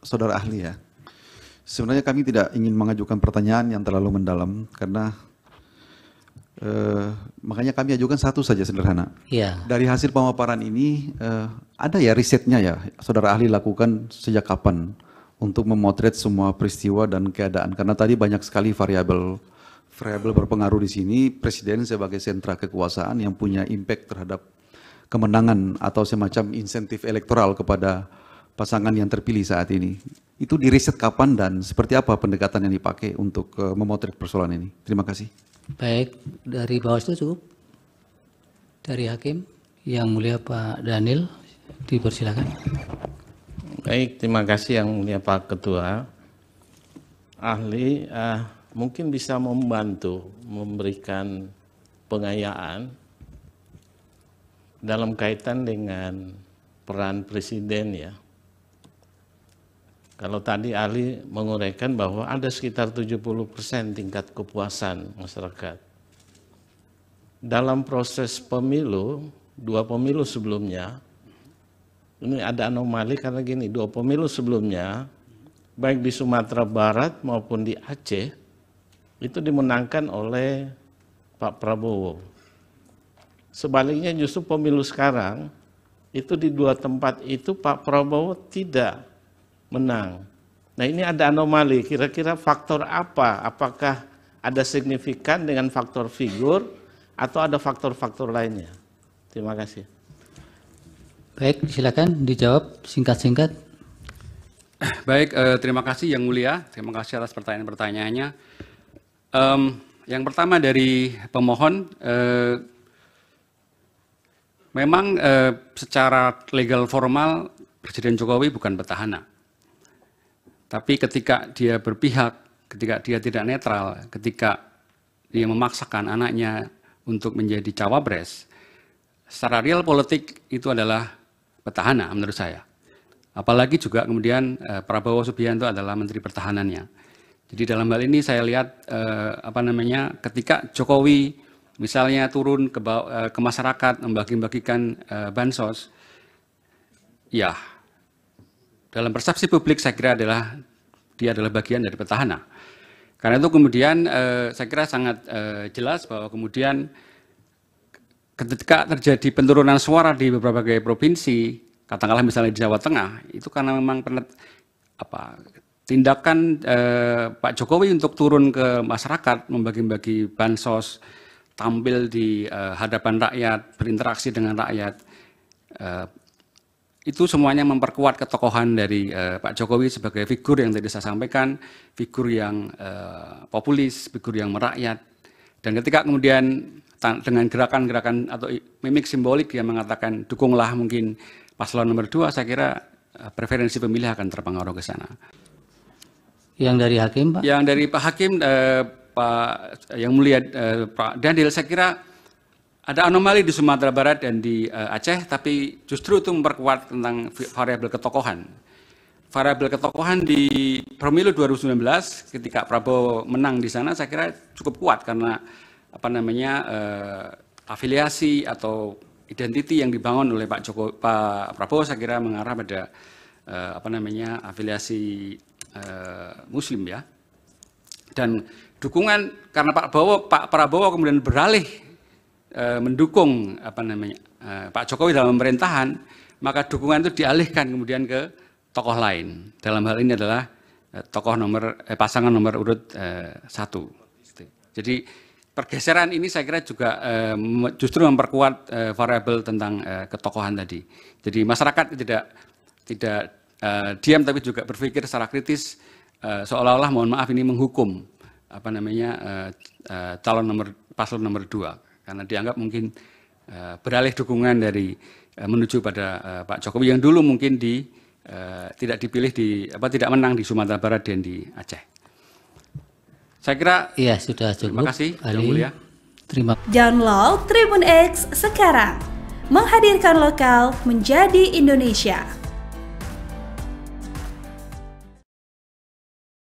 saudara ahli ya. Sebenarnya kami tidak ingin mengajukan pertanyaan yang terlalu mendalam karena makanya kami ajukan satu saja sederhana. Ya. Dari hasil pemaparan ini ada ya risetnya ya, saudara ahli lakukan sejak kapan untuk memotret semua peristiwa dan keadaan? Karena tadi banyak sekali variabel berpengaruh di sini. Presiden sebagai sentra kekuasaan yang punya impact terhadap kemenangan atau semacam insentif elektoral kepada pasangan yang terpilih saat ini. Itu diriset kapan dan seperti apa pendekatan yang dipakai untuk memotret persoalan ini? Terima kasih. Baik, dari Bawaslu cukup. Dari Hakim, Yang Mulia Pak Daniel, dipersilakan. Baik, terima kasih Yang Mulia Pak Ketua. Ahli mungkin bisa membantu memberikan pengayaan dalam kaitan dengan peran Presiden ya. Kalau tadi ahli menguraikan bahwa ada sekitar 70% tingkat kepuasan masyarakat. Dalam proses pemilu, 2 pemilu sebelumnya, ini ada anomali karena gini, 2 pemilu sebelumnya, baik di Sumatera Barat maupun di Aceh, itu dimenangkan oleh Pak Prabowo. Sebaliknya justru pemilu sekarang, itu di 2 tempat itu Pak Prabowo tidak menang. Nah ini ada anomali, kira-kira faktor apa? Apakah ada signifikan dengan faktor figur atau ada faktor-faktor lainnya? Terima kasih. Baik, silakan dijawab singkat-singkat. Baik, terima kasih Yang Mulia, terima kasih atas pertanyaan-pertanyaannya. Yang pertama dari pemohon, memang secara legal formal Presiden Jokowi bukan petahana. Tapi ketika dia berpihak, ketika dia tidak netral, ketika dia memaksakan anaknya untuk menjadi cawapres, secara real politik itu adalah petahana menurut saya. Apalagi juga kemudian Prabowo Subianto adalah Menteri Pertahanannya. Jadi dalam hal ini saya lihat ketika Jokowi misalnya turun ke masyarakat membagi-bagikan bansos, ya dalam persepsi publik saya kira dia adalah bagian dari petahana. Karena itu kemudian saya kira sangat jelas bahwa kemudian ketika terjadi penurunan suara di beberapa provinsi, katakanlah misalnya di Jawa Tengah, itu karena memang tindakan Pak Jokowi untuk turun ke masyarakat, membagi-bagi bansos, tampil di hadapan rakyat, berinteraksi dengan rakyat, itu semuanya memperkuat ketokohan dari Pak Jokowi sebagai figur yang tadi saya sampaikan, figur yang populis, figur yang merakyat. Dan ketika kemudian dengan gerakan-gerakan atau mimik simbolik yang mengatakan dukunglah mungkin paslon nomor 2, saya kira preferensi pemilih akan terpengaruh ke sana. Yang dari Hakim, Pak? Yang dari Pak Hakim, Pak Yang Mulia Pak Daniel, saya kira ada anomali di Sumatera Barat dan di Aceh, tapi justru itu memperkuat tentang variabel ketokohan. Variabel ketokohan di pemilu 2019 ketika Prabowo menang di sana saya kira cukup kuat karena afiliasi atau identiti yang dibangun oleh Pak Prabowo saya kira mengarah pada afiliasi Muslim ya. Dan dukungan karena Pak Prabowo kemudian beralih mendukung Pak Jokowi dalam pemerintahan, maka dukungan itu dialihkan kemudian ke tokoh lain. Dalam hal ini adalah pasangan nomor urut 1. Jadi pergeseran ini saya kira juga justru memperkuat variabel tentang ketokohan tadi. Jadi masyarakat tidak diam tapi juga berpikir secara kritis, seolah-olah mohon maaf ini menghukum paslon nomor 2. Karena dianggap mungkin beralih dukungan dari menuju pada Pak Jokowi yang dulu mungkin tidak dipilih tidak menang di Sumatera Barat dan di Aceh. Saya kira ya sudah cukup. Terima kasih, Yang Mulia. Download Tribun X sekarang, menghadirkan lokal menjadi Indonesia.